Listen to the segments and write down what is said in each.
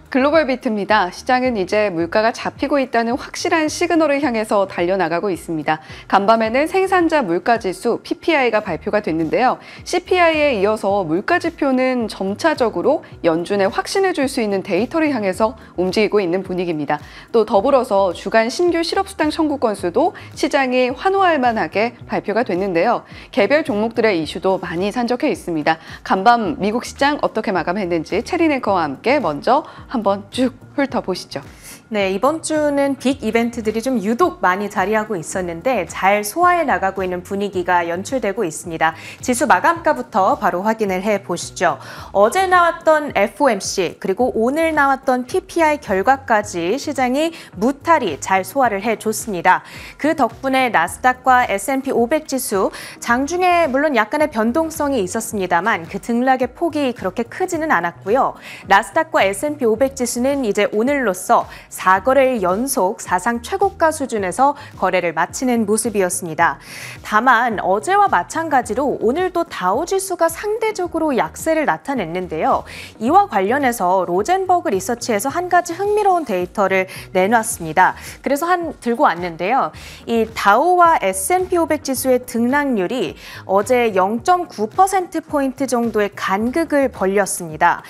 글로벌 비트입니다. 시장은 이제 물가가 잡히고 있다는 확실한 시그널을 향해서 달려나가고 있습니다. 간밤에는 생산자 물가지수 PPI가 발표가 됐는데요. CPI에 이어서 물가지표는 점차적으로 연준에 확신을 줄 수 있는 데이터를 향해서 움직이고 있는 분위기입니다. 또 더불어서 주간 신규 실업수당 청구 건수도 시장이 환호할 만하게 발표가 됐는데요. 개별 종목들의 이슈도 많이 산적해 있습니다. 간밤 미국 시장 어떻게 마감했는지 체리 앵커와 함께 먼저 한번 쭉 훑어보시죠. 네, 이번 주는 빅 이벤트들이 좀 유독 많이 자리하고 있었는데 잘 소화해 나가고 있는 분위기가 연출되고 있습니다. 지수 마감가부터 바로 확인을 해보시죠. 어제 나왔던 FOMC 그리고 오늘 나왔던 PPI 결과까지 시장이 무탈히 잘 소화를 해줬습니다. 그 덕분에 나스닥과 S&P 500 지수 장중에 물론 약간의 변동성이 있었습니다만 그 등락의 폭이 그렇게 크지는 않았고요. 나스닥과 S&P 500 지수는 이제 오늘로써 4거래일 연속 사상 최고가 수준에서 거래를 마치는 모습이었습니다. 다만 어제와 마찬가지로 오늘도 다우지수가 상대적으로 약세를 나타냈는데요. 이와 관련해서 로젠버그 리서치에서 한 가지 흥미로운 데이터를 내놨습니다. 그래서 들고 왔는데요. 이 다우와 S&P 500 지수의 등락률이 어제 0.9%포인트 정도의 간극을 벌렸습니다.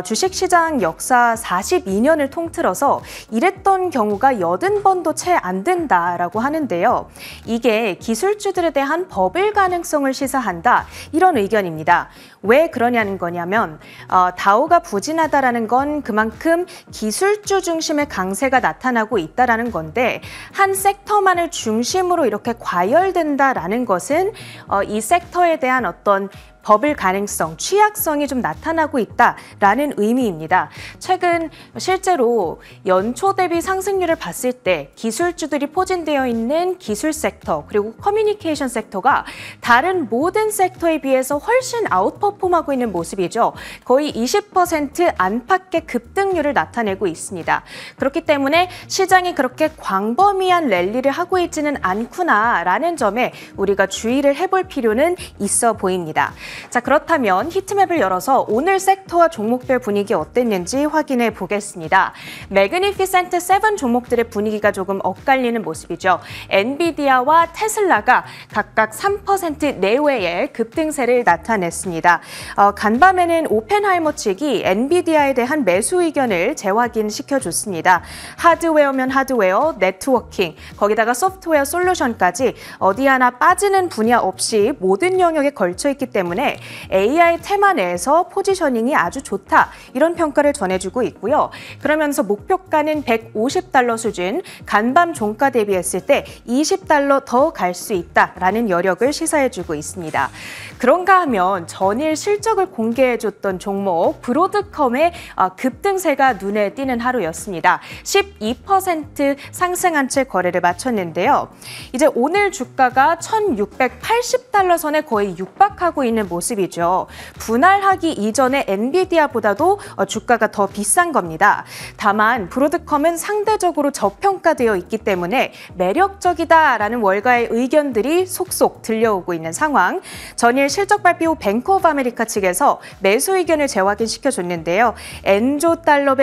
주식시장 역사 42년을 통틀어서 이랬던 경우가 80번도 채 안 된다라고 하는데요. 이게 기술주들에 대한 버블 가능성을 시사한다, 이런 의견입니다. 왜 그러냐는 거냐면 다우가 부진하다라는 건 그만큼 기술주 중심의 강세가 나타나고 있다라는 건데 한 섹터만을 중심으로 이렇게 과열된다라는 것은 이 섹터에 대한 어떤 버블 가능성, 취약성이 좀 나타나고 있다라는 의미입니다. 최근 실제로 연초 대비 상승률을 봤을 때 기술주들이 포진되어 있는 기술 섹터 그리고 커뮤니케이션 섹터가 다른 모든 섹터에 비해서 훨씬 아웃퍼폼하고 있는 모습이죠. 거의 20% 안팎의 급등률을 나타내고 있습니다. 그렇기 때문에 시장이 그렇게 광범위한 랠리를 하고 있지는 않구나라는 점에 우리가 주의를 해볼 필요는 있어 보입니다. 자, 그렇다면 히트맵을 열어서 오늘 섹터와 종목별 분위기 어땠는지 확인해 보겠습니다. 매그니피센트 7 종목들의 분위기가 조금 엇갈리는 모습이죠. 엔비디아와 테슬라가 각각 3% 내외의 급등세를 나타냈습니다. 간밤에는 오펜하이머 측이 엔비디아에 대한 매수 의견을 재확인시켜줬습니다. 하드웨어면 하드웨어, 네트워킹, 거기다가 소프트웨어 솔루션까지 어디 하나 빠지는 분야 없이 모든 영역에 걸쳐 있기 때문에 AI 테마 내에서 포지셔닝이 아주 좋다, 이런 평가를 전해주고 있고요. 그러면서 목표가는 $150 수준, 간밤 종가 대비했을 때 $20 더 갈 수 있다라는 여력을 시사해주고 있습니다. 그런가 하면 전일 실적을 공개해줬던 종목 브로드컴의 급등세가 눈에 띄는 하루였습니다. 12% 상승한 채 거래를 마쳤는데요. 이제 오늘 주가가 $1,680 선에 거의 육박하고 있는 모습이죠. 분할하기 이전에 엔비디아보다도 주가가 더 비싼 겁니다. 다만 브로드컴은 상대적으로 저평가되어 있기 때문에 매력적이다라는 월가의 의견들이 속속 들려오고 있는 상황. 전일 실적 발표 후 뱅크 오브 아메리카 측에서 매수 의견을 재확인시켜줬는데요. 엔조 달러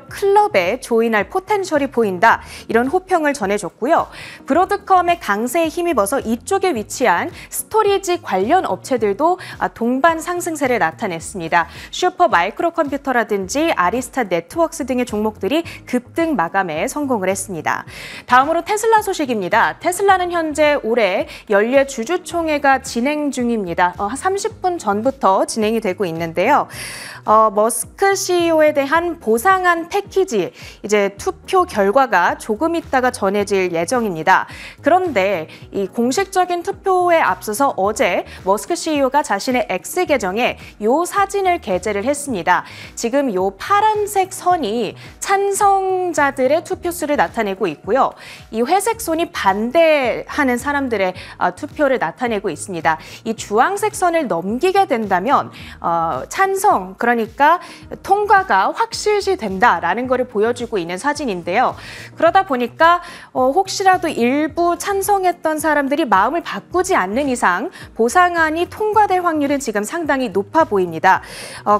클럽에 조인할 포텐셜이 보인다, 이런 호평을 전해줬고요. 브로드컴의 강세에 힘입어서 이쪽에 위치한 스토리지 관련 업체들도 동반 상승세를 나타냈습니다. 슈퍼 마이크로 컴퓨터라든지 아리스타 네트워크스 등의 종목들이 급등 마감에 성공을 했습니다. 다음으로 테슬라 소식입니다. 테슬라는 현재 올해 연례 주주총회가 진행 중입니다. 30분 전부터 진행이 되고 있는데요. 머스크 CEO에 대한 보상안 패키지, 이제 투표 결과가 조금 있다가 전해질 예정입니다. 그런데 이 공식적인 투표에 앞서서 어제 머스크 CEO가 자신의 X 계정에 요 사진을 게재를 했습니다. 지금 요 파란색 선이 찬성자들의 투표수를 나타내고 있고요. 이 회색 선이 반대하는 사람들의 투표를 나타내고 있습니다. 이 주황색 선을 넘기게 된다면 찬성, 그러니까 통과가 확실시 된다라는 것을 보여주고 있는 사진인데요. 그러다 보니까 혹시라도 일부 찬성했던 사람들이 마음을 바꾸지 않는 이상 보상안이 통과될 확률은 지금 상당히 높아 보입니다.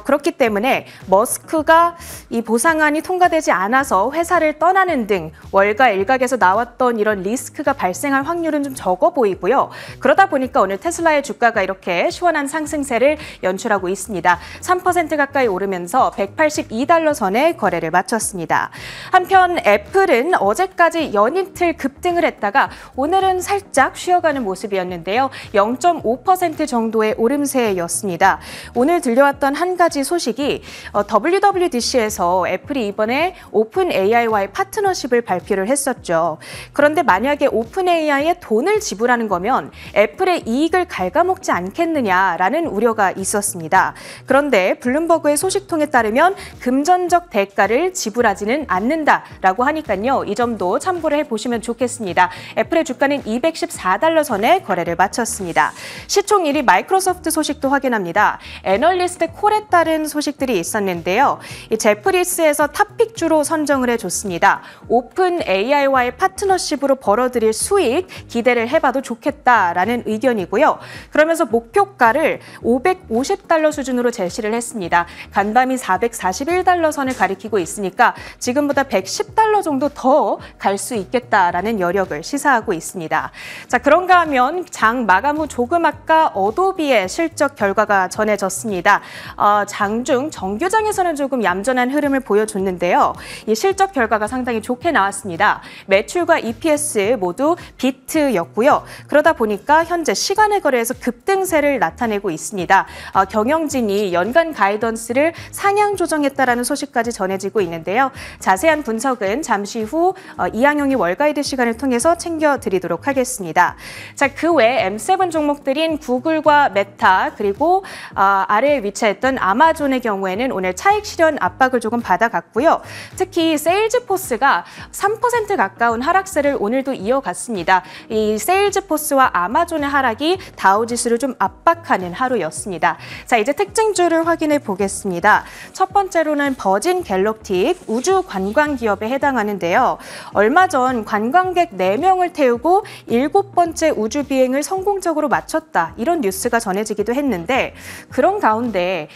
그렇기 때문에 머스크가 이 보상안이 통과되지 않아서 회사를 떠나는 등 월가 일각에서 나왔던 이런 리스크가 발생할 확률은 좀 적어 보이고요. 그러다 보니까 오늘 테슬라의 주가가 이렇게 시원한 상승세를 연출하고 있습니다. 3% 가까이 오르면서 182달러 선에 거래를 마쳤습니다. 한편 애플은 어제까지 연이틀 급등을 했다가 오늘은 살짝 쉬어가는 모습이었는데요. 0.5% 정도의 오름세였습니다. 오늘 들려왔던 한 가지 소식이 WWDC에서 애플이 이번에 오픈 AI와의 파트너십을 발표를 했었죠. 그런데 만약에 오픈 AI에 돈을 지불하는 거면 애플의 이익을 갉아먹지 않겠느냐라는 우려가 있었습니다. 그런데 블룸버그의 소식통에 따르면 금전적 대가를 지불하지는 않는다라고 하니까요. 이 점도 참고를 해보시면 좋겠습니다. 애플의 주가는 214달러 선에 거래를 마쳤습니다. 시총 1위 마이크로소프트 소식도 확인합니다. 애널리스트 콜에 따른 소식들이 있었는데요. 이 제프리스에서 탑픽주로 선정을 해줬습니다. 오픈 AI와의 파트너십으로 벌어들일 수익 기대를 해봐도 좋겠다라는 의견이고요. 그러면서 목표가를 550달러 수준으로 제시를 했습니다. 간밤이 441달러 선을 가리키고 있으니까 지금보다 110달러 정도 더 갈 수 있겠다라는 여력을 시사하고 있습니다. 자, 그런가 하면 장 마감 후 조금 아까 어도비의 실적 결과가 전해졌습니다. 장중 정규장에서는 조금 얌전한 흐름을 보여줬는데요. 이 실적 결과가 상당히 좋게 나왔습니다. 매출과 EPS 모두 비트였고요. 그러다 보니까 현재 시간의 거래에서 급등세를 나타내고 있습니다. 경영진이 연간 가이던스를 상향 조정했다라는 소식까지 전해지고 있는데요. 자세한 분석은 잠시 후 이항영이 월가이드 시간을 통해서 챙겨드리도록 하겠습니다. 자, 그 외 M7 종목들인 구글과 메타 그리고 아래에 위치했던 아마존의 경우에는 오늘 차익 실현 압박을 조금 받아갔고요. 특히 세일즈포스가 3% 가까운 하락세를 오늘도 이어갔습니다. 이 세일즈포스와 아마존의 하락이 다우지수를 좀 압박하는 하루였습니다. 자, 이제 특징주를 확인해 보겠습니다. 첫 번째로는 버진 갤럭틱 우주 관광 기업에 해당하는데요. 얼마 전 관광객 4명을 태우고 7번째 우주 비행을 성공적으로 마쳤다. 이런 뉴스가 전해지기도 했는데 그런 가운데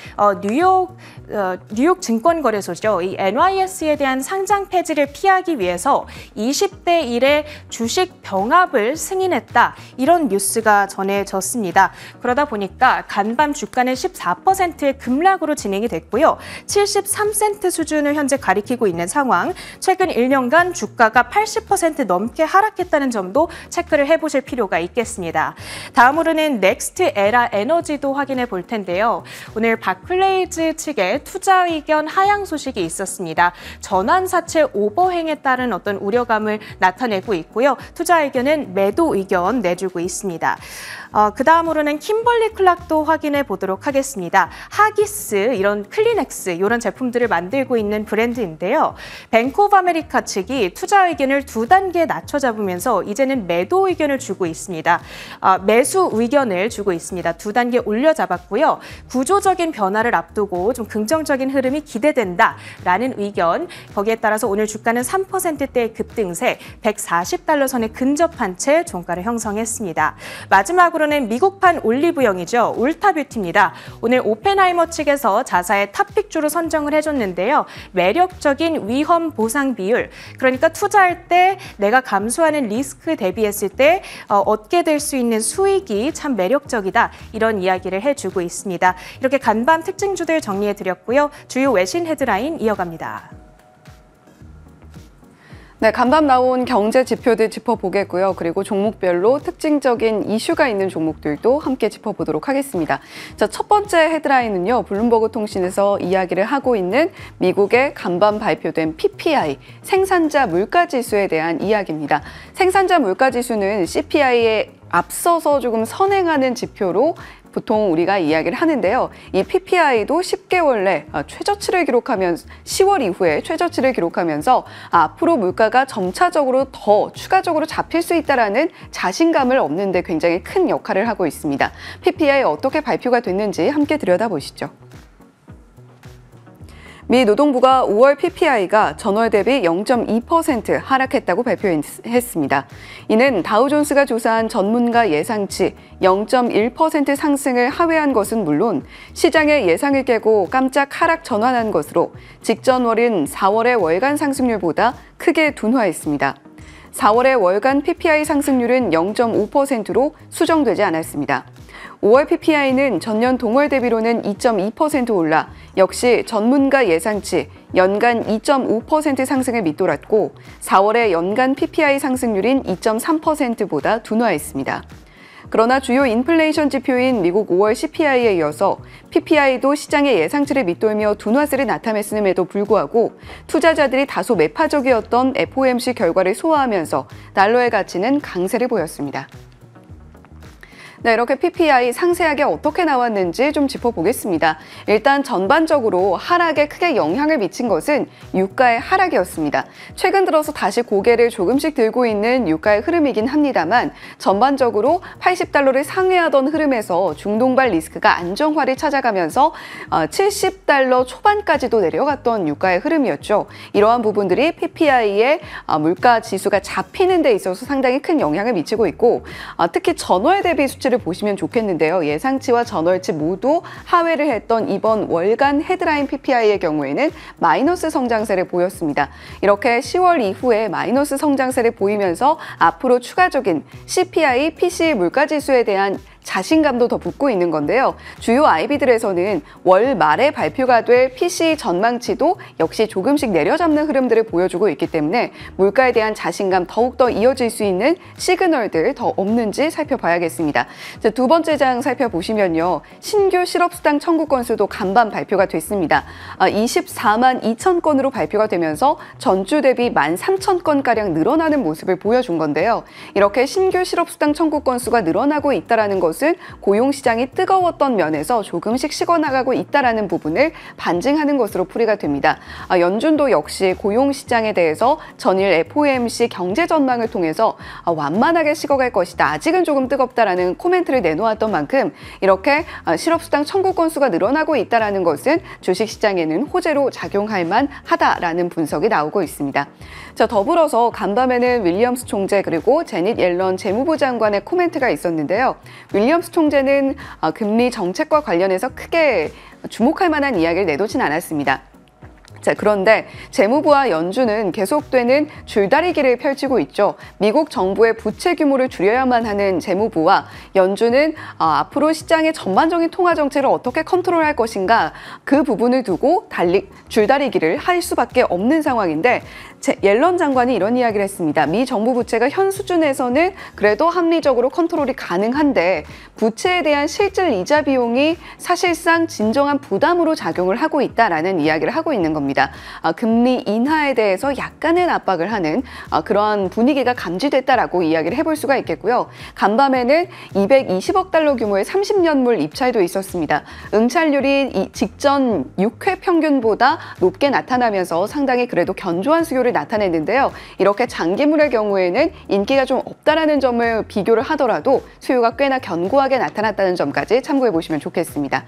뉴욕 증권거래소죠. 이 NYS에 대한 상장 폐지를 피하기 위해서 20대 1의 주식 병합을 승인했다. 이런 뉴스가 전해졌습니다. 그러다 보니까 간밤 주가는 14%의 급락으로 진행이 됐고요. 73센트 수준을 현재 가리키고 있는 상황. 최근 1년간 주가가 80% 넘게 하락했다는 점도 체크를 해보실 필요가 있겠습니다. 다음으로는 넥스트 에라 에너지도 확인해 볼 텐데요. 오늘 바클레이즈 측의 투자 의견 하향 소식이 있었습니다. 전환사채 오버행에 따른 어떤 우려감을 나타내고 있고요. 투자 의견은 매도 의견 내주고 있습니다. 그 다음으로는 킴벌리 클락도 확인해 보도록 하겠습니다. 하기스, 이런 클리넥스, 이런 제품들을 만들고 있는 브랜드인데요. 뱅크 오브 아메리카 측이 투자 의견을 2단계 낮춰 잡으면서 이제는 매도 의견을 주고 있습니다. 매수 의견을 주고 있습니다. 2단계 올려 잡았고요. 구조적인 변화를 앞두고 좀 긍정적인 흐름이 기대된다라는 의견. 거기에 따라서 오늘 주가는 3%대의 급등세, 140달러 선에 근접한 채 종가를 형성했습니다. 마지막으로는 미국판 올리브영이죠. 울타뷰티입니다. 오늘 오펜하이머 측에서 자사의 탑픽주로 선정을 해줬는데요. 매력적인 위험 보상 비율, 그러니까 투자할 때 내가 감수하는 리스크 대비했을 때 얻게 될 수 있는 수익이 참 매력적이다. 이런 이야기를 해주고 있습니다. 이렇게 간밤 특징주들 정리해드렸고요. 주요 외신 헤드라인 이어갑니다. 네, 간밤 나온 경제 지표들 짚어보겠고요. 그리고 종목별로 특징적인 이슈가 있는 종목들도 함께 짚어보도록 하겠습니다. 자, 첫 번째 헤드라인은요. 블룸버그 통신에서 이야기를 하고 있는 미국의 간밤 발표된 PPI, 생산자 물가지수에 대한 이야기입니다. 생산자 물가지수는 CPI의 앞서서 조금 선행하는 지표로 보통 우리가 이야기를 하는데요. 이 PPI도 10개월 내 최저치를 기록하면서 10월 이후에 최저치를 기록하면서 앞으로 물가가 점차적으로 더 추가적으로 잡힐 수 있다라는 자신감을 얻는 데 굉장히 큰 역할을 하고 있습니다. PPI 어떻게 발표가 됐는지 함께 들여다보시죠. 미 노동부가 5월 PPI가 전월 대비 0.2% 하락했다고 발표했습니다. 이는 다우존스가 조사한 전문가 예상치 0.1% 상승을 하회한 것은 물론 시장의 예상을 깨고 깜짝 하락 전환한 것으로 직전월인 4월의 월간 상승률보다 크게 둔화했습니다. 4월의 월간 PPI 상승률은 0.5%로 수정되지 않았습니다. 5월 PPI는 전년 동월 대비로는 2.2% 올라 역시 전문가 예상치 연간 2.5% 상승을 밑돌았고 4월의 연간 PPI 상승률인 2.3%보다 둔화했습니다. 그러나 주요 인플레이션 지표인 미국 5월 CPI에 이어서 PPI도 시장의 예상치를 밑돌며 둔화세를 나타냈음에도 불구하고 투자자들이 다소 매파적이었던 FOMC 결과를 소화하면서 달러의 가치는 강세를 보였습니다. 네, 이렇게 PPI 상세하게 어떻게 나왔는지 좀 짚어보겠습니다. 일단 전반적으로 하락에 크게 영향을 미친 것은 유가의 하락이었습니다. 최근 들어서 다시 고개를 조금씩 들고 있는 유가의 흐름이긴 합니다만 전반적으로 80달러를 상회하던 흐름에서 중동발 리스크가 안정화를 찾아가면서 70달러 초반까지도 내려갔던 유가의 흐름이었죠. 이러한 부분들이 PPI의 물가 지수가 잡히는 데 있어서 상당히 큰 영향을 미치고 있고 특히 전월 대비 수치를 보시면 좋겠는데요. 예상치와 전월치 모두 하회를 했던 이번 월간 헤드라인 PPI의 경우에는 마이너스 성장세를 보였습니다. 이렇게 10월 이후에 마이너스 성장세를 보이면서 앞으로 추가적인 CPI, PCE 물가지수에 대한 자신감도 더 붙고 있는 건데요. 주요 IB들에서는 월 말에 발표가 될 PCE 전망치도 역시 조금씩 내려잡는 흐름들을 보여주고 있기 때문에 물가에 대한 자신감 더욱더 이어질 수 있는 시그널들 더 없는지 살펴봐야겠습니다. 두 번째 장 살펴보시면요. 신규 실업수당 청구 건수도 간밤 발표가 됐습니다. 24만 2천 건으로 발표가 되면서 전주 대비 13,000건가량 늘어나는 모습을 보여준 건데요. 이렇게 신규 실업수당 청구 건수가 늘어나고 있다는 것은 고용시장이 뜨거웠던 면에서 조금씩 식어나가고 있다는 부분을 반증하는 것으로 풀이가 됩니다. 연준도 역시 고용시장에 대해서 전일 FOMC 경제 전망을 통해서 완만하게 식어갈 것이다. 아직은 조금 뜨겁다라는 코멘트를 내놓았던 만큼 이렇게 실업수당 청구 건수가 늘어나고 있다는 것은 주식시장에는 호재로 작용할 만하다라는 분석이 나오고 있습니다. 자, 더불어서 간밤에는 윌리엄스 총재 그리고 제닛 옐런 재무부 장관의 코멘트가 있었는데요. 윌리엄스 총재는 금리 정책과 관련해서 크게 주목할 만한 이야기를 내놓진 않았습니다. 자, 그런데 재무부와 연준은 계속되는 줄다리기를 펼치고 있죠. 미국 정부의 부채 규모를 줄여야만 하는 재무부와 연준은 앞으로 시장의 전반적인 통화 정책을 어떻게 컨트롤할 것인가 그 부분을 두고 줄다리기를 할 수밖에 없는 상황인데 옐런 장관이 이런 이야기를 했습니다. 미 정부 부채가 현 수준에서는 그래도 합리적으로 컨트롤이 가능한데 부채에 대한 실질 이자 비용이 사실상 진정한 부담으로 작용을 하고 있다라는 이야기를 하고 있는 겁니다. 금리 인하에 대해서 약간은 압박을 하는 그러한 분위기가 감지됐다라고 이야기를 해볼 수가 있겠고요. 간밤에는 220억 달러 규모의 30년물 입찰도 있었습니다. 응찰률이 직전 6회 평균보다 높게 나타나면서 상당히 그래도 견조한 수요를 나타냈는데요. 이렇게 장기물의 경우에는 인기가 좀 없다라는 점을 비교를 하더라도 수요가 꽤나 견고하게 나타났다는 점까지 참고해 보시면 좋겠습니다.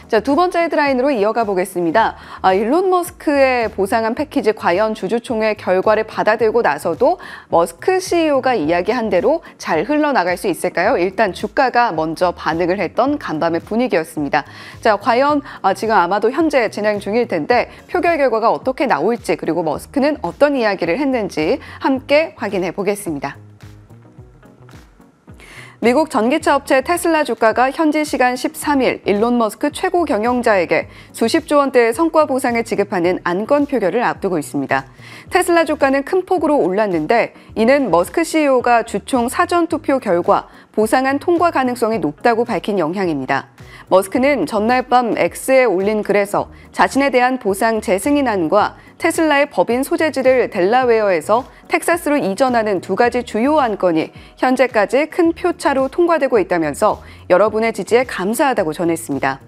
자, 두 번째 헤드라인으로 이어가 보겠습니다. 일론 머스크의 보상안 패키지 과연 주주총회 결과를 받아들고 나서도 머스크 CEO가 이야기한 대로 잘 흘러나갈 수 있을까요? 일단 주가가 먼저 반응을 했던 간밤의 분위기였습니다. 자, 과연 지금 아마도 현재 진행 중일 텐데 표결 결과가 어떻게 나올지 그리고 머스크는 어떤 이야기를 했는지 함께 확인해 보겠습니다. 미국 전기차 업체 테슬라 주가가 현지 시간 13일 일론 머스크 최고 경영자에게 수십조 원대의 성과 보상을 지급하는 안건 표결을 앞두고 있습니다. 테슬라 주가는 큰 폭으로 올랐는데 이는 머스크 CEO가 주총 사전 투표 결과 보상안 통과 가능성이 높다고 밝힌 영향입니다. 머스크는 전날 밤 X에 올린 글에서 자신에 대한 보상 재승인안과 테슬라의 법인 소재지를 델라웨어에서 텍사스로 이전하는 두 가지 주요 안건이 현재까지 큰 표차로 통과되고 있다면서 여러분의 지지에 감사하다고 전했습니다.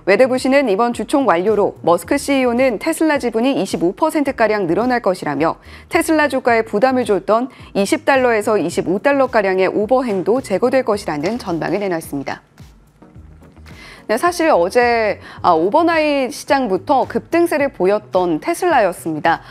웨드부시는 이번 주총 완료로 머스크 CEO는 테슬라 지분이 25%가량 늘어날 것이라며 테슬라 주가에 부담을 줬던 $20에서 $25가량의 오버행도 제거될 것이라는 전망을 내놨습니다. 네, 사실 어제 오버나잇 시장부터 급등세를 보였던 테슬라였습니다.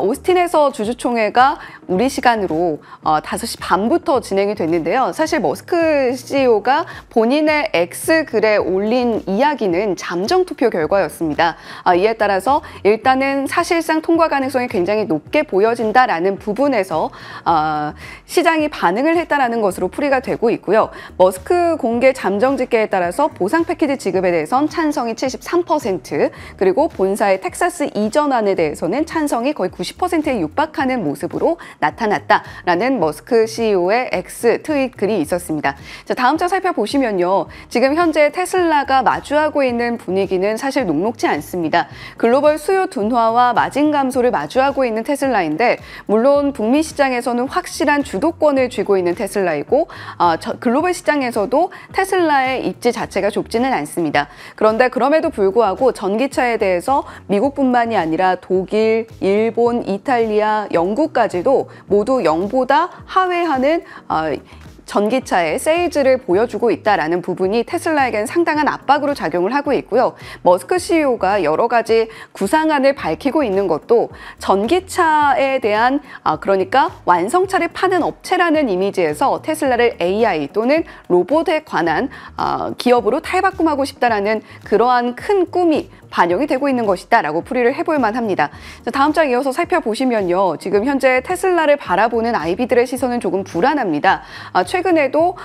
오스틴에서 주주총회가 우리 시간으로 5시 반부터 진행이 됐는데요. 사실 머스크 CEO가 본인의 X글에 올린 이야기는 잠정 투표 결과였습니다. 이에 따라서 일단은 사실상 통과 가능성이 굉장히 높게 보여진다라는 부분에서 시장이 반응을 했다라는 것으로 풀이가 되고 있고요. 머스크 공개 잠정 집계에 따라서 보상 패키지 지급에 대해선 찬성이 73%, 그리고 본사의 텍사스 이전안에 대해서는 찬성이 거의 90%에 육박하는 모습으로 나타났다라는 머스크 CEO의 X 트윗 글이 있었습니다. 자, 다음 장 살펴보시면요. 지금 현재 테슬라가 마주하고 있는 분위기는 사실 녹록지 않습니다. 글로벌 수요 둔화와 마진 감소를 마주하고 있는 테슬라인데, 물론 북미 시장에서는 확실한 주도권을 쥐고 있는 테슬라이고, 글로벌 시장에서도 테슬라의 입지 자체가 좁지는 않습니다. 그런데 그럼에도 불구하고 전기차에 대해서 미국뿐만이 아니라 독일, 일본, 이탈리아, 영국까지도 모두 0보다 하회하는 전기차의 세일즈를 보여주고 있다라는 부분이 테슬라에겐 상당한 압박으로 작용을 하고 있고요. 머스크 CEO가 여러 가지 구상안을 밝히고 있는 것도 전기차에 대한 그러니까 완성차를 파는 업체라는 이미지에서 테슬라를 AI 또는 로봇에 관한 기업으로 탈바꿈하고 싶다라는 그러한 큰 꿈이 반영이 되고 있는 것이다라고 풀이를 해볼 만합니다. 다음 장 이어서 살펴보시면요. 지금 현재 테슬라를 바라보는 아이비들의 시선은 조금 불안합니다. 최근에도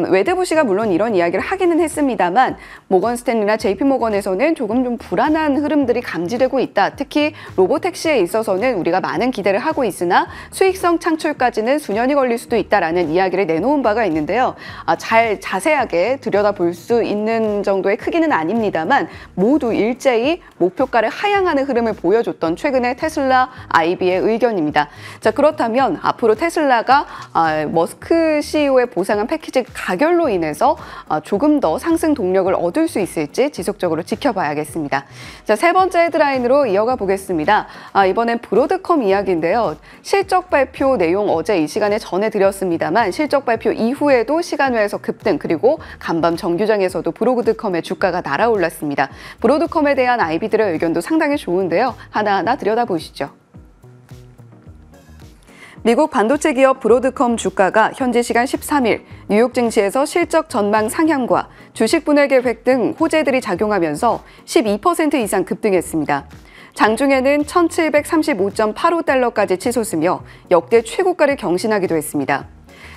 웨드부시가 물론 이런 이야기를 하기는 했습니다만 모건 스탠리나 JP 모건에서는 조금 좀 불안한 흐름들이 감지되고 있다. 특히 로보택시에 있어서는 우리가 많은 기대를 하고 있으나 수익성 창출까지는 수년이 걸릴 수도 있다라는 이야기를 내놓은 바가 있는데요. 잘 자세하게 들여다볼 수 있는 정도의 크기는 아닙니다만 모두 일제히 목표가를 하향하는 흐름을 보여줬던 최근의 테슬라 IB의 의견입니다. 자, 그렇다면 앞으로 테슬라가 머스크 CEO의 보상한 패키지 가결로 인해서 조금 더 상승 동력을 얻을 수 있을지 지속적으로 지켜봐야겠습니다. 자, 세 번째 헤드라인으로 이어가 보겠습니다. 이번엔 브로드컴 이야기인데요. 실적 발표 내용 어제 이 시간에 전해드렸습니다만 실적 발표 이후에도 시간외에서 급등, 그리고 간밤 정규장에서도 브로드컴의 주가가 날아올랐습니다. 브로드컴에 대한 아이비들의 의견도 상당히 좋은데요. 하나하나 들여다보시죠. 미국 반도체 기업 브로드컴 주가가 현지 시간 13일 뉴욕 증시에서 실적 전망 상향과 주식 분할 계획 등 호재들이 작용하면서 12% 이상 급등했습니다. 장중에는 1,735.85달러까지 치솟으며 역대 최고가를 경신하기도 했습니다.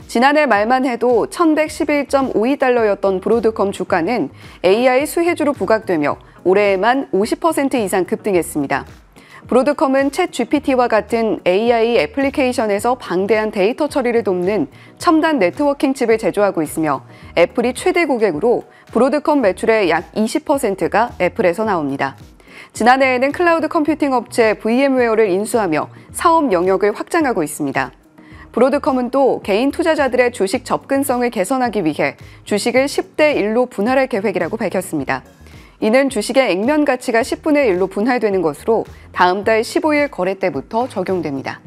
지난해 말만 해도 1,111.52달러였던 브로드컴 주가는 AI 수혜주로 부각되며 올해에만 50% 이상 급등했습니다. 브로드컴은 챗 GPT와 같은 AI 애플리케이션에서 방대한 데이터 처리를 돕는 첨단 네트워킹 칩을 제조하고 있으며 애플이 최대 고객으로 브로드컴 매출의 약 20%가 애플에서 나옵니다. 지난해에는 클라우드 컴퓨팅 업체 VM웨어를 인수하며 사업 영역을 확장하고 있습니다. 브로드컴은 또 개인 투자자들의 주식 접근성을 개선하기 위해 주식을 10대 1로 분할할 계획이라고 밝혔습니다. 이는 주식의 액면 가치가 10분의 1로 분할되는 것으로 다음 달 15일 거래 때부터 적용됩니다.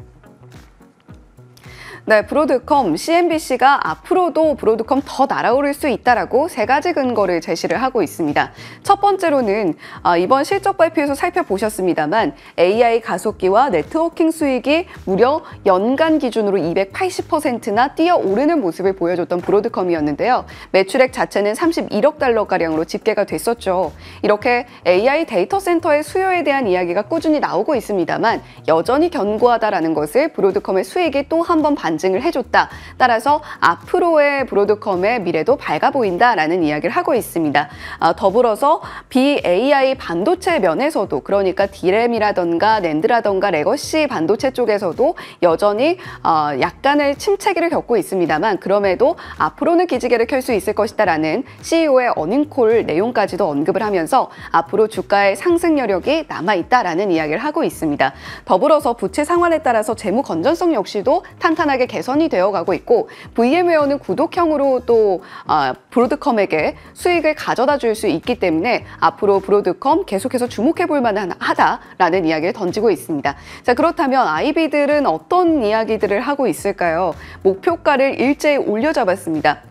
네, 브로드컴, CNBC가 앞으로도 브로드컴 더 날아오를 수 있다라고 세 가지 근거를 제시를 하고 있습니다. 첫 번째로는 이번 실적 발표에서 살펴보셨습니다만 AI 가속기와 네트워킹 수익이 무려 연간 기준으로 280%나 뛰어오르는 모습을 보여줬던 브로드컴이었는데요. 매출액 자체는 31억 달러가량으로 집계가 됐었죠. 이렇게 AI 데이터 센터의 수요에 대한 이야기가 꾸준히 나오고 있습니다만 여전히 견고하다라는 것을 브로드컴의 수익이 또 한 번 반영했습니다. 반증을 해줬다. 따라서 앞으로의 브로드컴의 미래도 밝아 보인다라는 이야기를 하고 있습니다. 더불어서 BAI 반도체 면에서도 그러니까 D램이라던가 낸드라던가 레거시 반도체 쪽에서도 여전히 약간의 침체기를 겪고 있습니다만 그럼에도 앞으로는 기지개를 켤 수 있을 것이다라는 CEO의 어닝콜 내용까지도 언급을 하면서 앞으로 주가의 상승 여력이 남아있다라는 이야기를 하고 있습니다. 더불어서 부채 상환에 따라서 재무 건전성 역시도 탄탄하게 개선이 되어가고 있고 VM웨어는 구독형으로 또 브로드컴에게 수익을 가져다 줄 수 있기 때문에 앞으로 브로드컴 계속해서 주목해 볼 만하다라는 이야기를 던지고 있습니다. 자, 그렇다면 아이비들은 어떤 이야기들을 하고 있을까요? 목표가를 일제히 올려잡았습니다.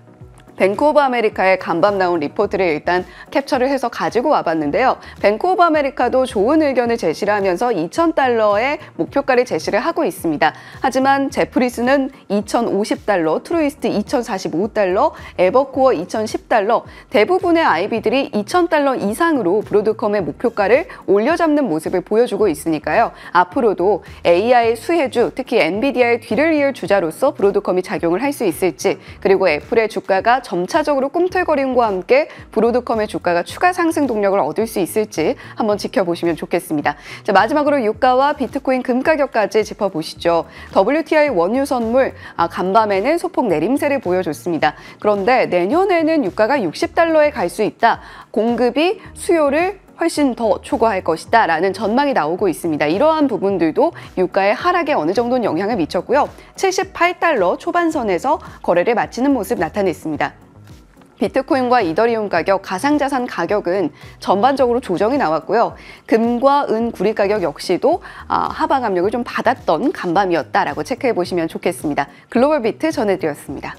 뱅크 오브 아메리카의 간밤 나온 리포트를 일단 캡처를 해서 가지고 와봤는데요. 뱅크 오브 아메리카도 좋은 의견을 제시를 하면서 2,000달러의 목표가를 제시를 하고 있습니다. 하지만 제프리스는 2,050달러, 트루이스트 2,045달러, 에버코어 2,010달러, 대부분의 아이비들이 2,000달러 이상으로 브로드컴의 목표가를 올려잡는 모습을 보여주고 있으니까요. 앞으로도 AI 수혜주, 특히 엔비디아의 뒤를 이을 주자로서 브로드컴이 작용을 할 수 있을지, 그리고 애플의 주가가 점차적으로 꿈틀거림과 함께 브로드컴의 주가가 추가 상승 동력을 얻을 수 있을지 한번 지켜보시면 좋겠습니다. 자, 마지막으로 유가와 비트코인 금 가격까지 짚어보시죠. WTI 원유 선물 간밤에는 소폭 내림세를 보여줬습니다. 그런데 내년에는 유가가 60달러에 갈 수 있다. 공급이 수요를 훨씬 더 초과할 것이다 라는 전망이 나오고 있습니다. 이러한 부분들도 유가의 하락에 어느 정도는 영향을 미쳤고요. 78달러 초반선에서 거래를 마치는 모습 나타냈습니다. 비트코인과 이더리움 가격, 가상자산 가격은 전반적으로 조정이 나왔고요. 금과 은, 구리 가격 역시도 하방 압력을 좀 받았던 간밤이었다라고 체크해 보시면 좋겠습니다. 글로벌 비트 전해드렸습니다.